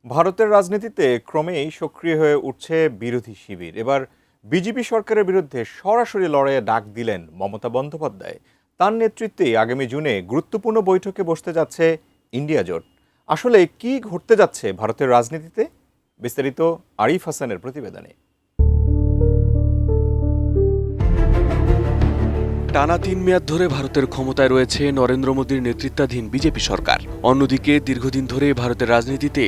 ভারতের রাজনীতিতে ক্রমেই সক্রিয় হয়ে উঠছে বিরোধী শিবির। এবার বিজেপি সরকারের বিরুদ্ধে সরাসরি লড়াইয়ে ডাক দিলেন মমতা বন্দ্যোপাধ্যায়। তার নেতৃত্বে আগামী জুনে গুরুত্বপূর্ণ বৈঠকে বসতে যাচ্ছে ইন্ডিয়া জোট। আসলে কি ঘটতে যাচ্ছে ভারতের রাজনীতিতে, বিস্তারিত আরিফ হাসানের প্রতিবেদনে। টানা ৩ মেয়াদ ধরে ভারতের ক্ষমতায় রয়েছে নরেন্দ্র মোদীর নেতৃত্বাধীন বিজেপি সরকার। অন্যদিকে দীর্ঘদিন ধরে ভারতের রাজনীতিতে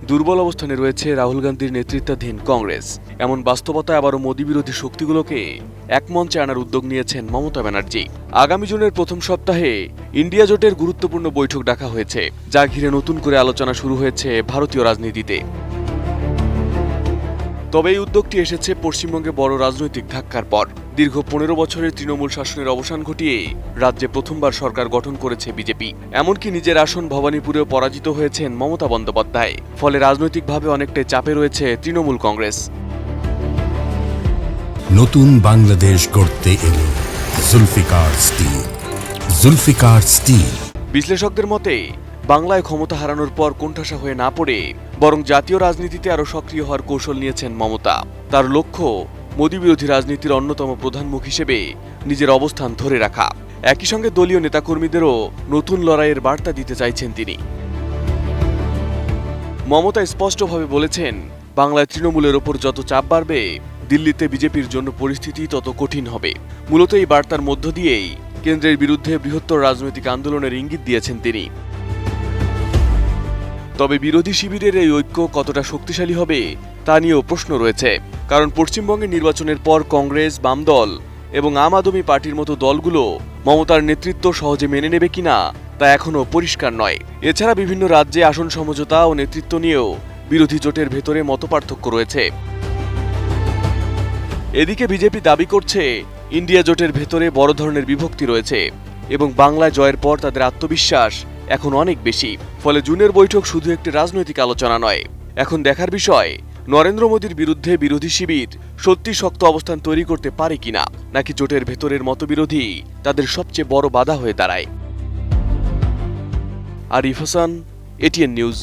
দুর্বল অবস্থানে রয়েছে রাহুল গান্ধীর নেতৃত্বাধীন কংগ্রেস। এমন বাস্তবতায় আবারও মোদী বিরোধী শক্তিগুলোকে এক মঞ্চে আনার উদ্যোগ নিয়েছেন মমতা ব্যানার্জি। আগামী জুনের প্রথম সপ্তাহে ইন্ডিয়া জোটের গুরুত্বপূর্ণ বৈঠক ডাকা হয়েছে, যা ঘিরে নতুন করে আলোচনা শুরু হয়েছে ভারতীয় রাজনীতিতে। তবে এই উদ্যোগটি এসেছে পশ্চিমবঙ্গে বড় রাজনৈতিক ধাক্কার পর। দীর্ঘ ১৫ বছরের তৃণমূল শাসনের অবসান ঘটিয়ে রাজ্যে প্রথমবার সরকার গঠন করেছে বিজেপি। এমনকি নিজের আসন ভবানীপুরেও পরাজিত হয়েছেন মমতা বন্দ্যোপাধ্যায়। ফলে রাজনৈতিকভাবে অনেকটাই চাপে রয়েছে তৃণমূল কংগ্রেস। নতুন বাংলাদেশ গড়তে এলো জুলফিকার স্টিল। জুলফিকার স্টিল। বিশ্লেষকদের মতে বাংলায় ক্ষমতা হারানোর পর কোণঠাসা হয়ে না পড়ে বরং জাতীয় রাজনীতিতে আরও সক্রিয় হওয়ার কৌশল নিয়েছেন মমতা। তার লক্ষ্য মোদী বিরোধী রাজনীতির অন্যতম প্রধান মুখ হিসেবে নিজের অবস্থান ধরে রাখা। একই সঙ্গে দলীয় নেতাকর্মীদেরও নতুন লড়াইয়ের বার্তা দিতে চাইছেন তিনি। মমতা স্পষ্টভাবে বলেছেন, বাংলায় তৃণমূলের ওপর যত চাপ বাড়বে, দিল্লিতে বিজেপির জন্য পরিস্থিতি তত কঠিন হবে। মূলত এই বার্তার মধ্য দিয়েই কেন্দ্রের বিরুদ্ধে বৃহত্তর রাজনৈতিক আন্দোলনের ইঙ্গিত দিয়েছেন তিনি। তবে বিরোধী শিবিরের এই ঐক্য কতটা শক্তিশালী হবে তা নিয়েও প্রশ্ন রয়েছে। কারণ পশ্চিমবঙ্গের নির্বাচনের পর কংগ্রেস, বাম দল এবং আম আদমি পার্টির মতো দলগুলো মমতার নেতৃত্ব সহজে মেনে নেবে কিনা তা এখনও পরিষ্কার নয়। এছাড়া বিভিন্ন রাজ্যে আসন সমঝোতা ও নেতৃত্ব নিয়েও বিরোধী জোটের ভেতরে মতপার্থক্য রয়েছে। এদিকে বিজেপি দাবি করছে ইন্ডিয়া জোটের ভেতরে বড় ধরনের বিভক্তি রয়েছে এবং বাংলায় জয়ের পর তাদের আত্মবিশ্বাস এখন অনেক বেশি। ফলে জুনের বৈঠক শুধু একটি রাজনৈতিক আলোচনা নয়, এখন দেখার বিষয় নরেন্দ্র মোদীর বিরুদ্ধে বিরোধী শিবির সত্যি শক্ত অবস্থান তৈরি করতে পারে কিনা, নাকি জোটের ভেতরের মতবিরোধী তাদের সবচেয়ে বড় বাধা হয়ে দাঁড়ায়। Arif Hasan, ATN news.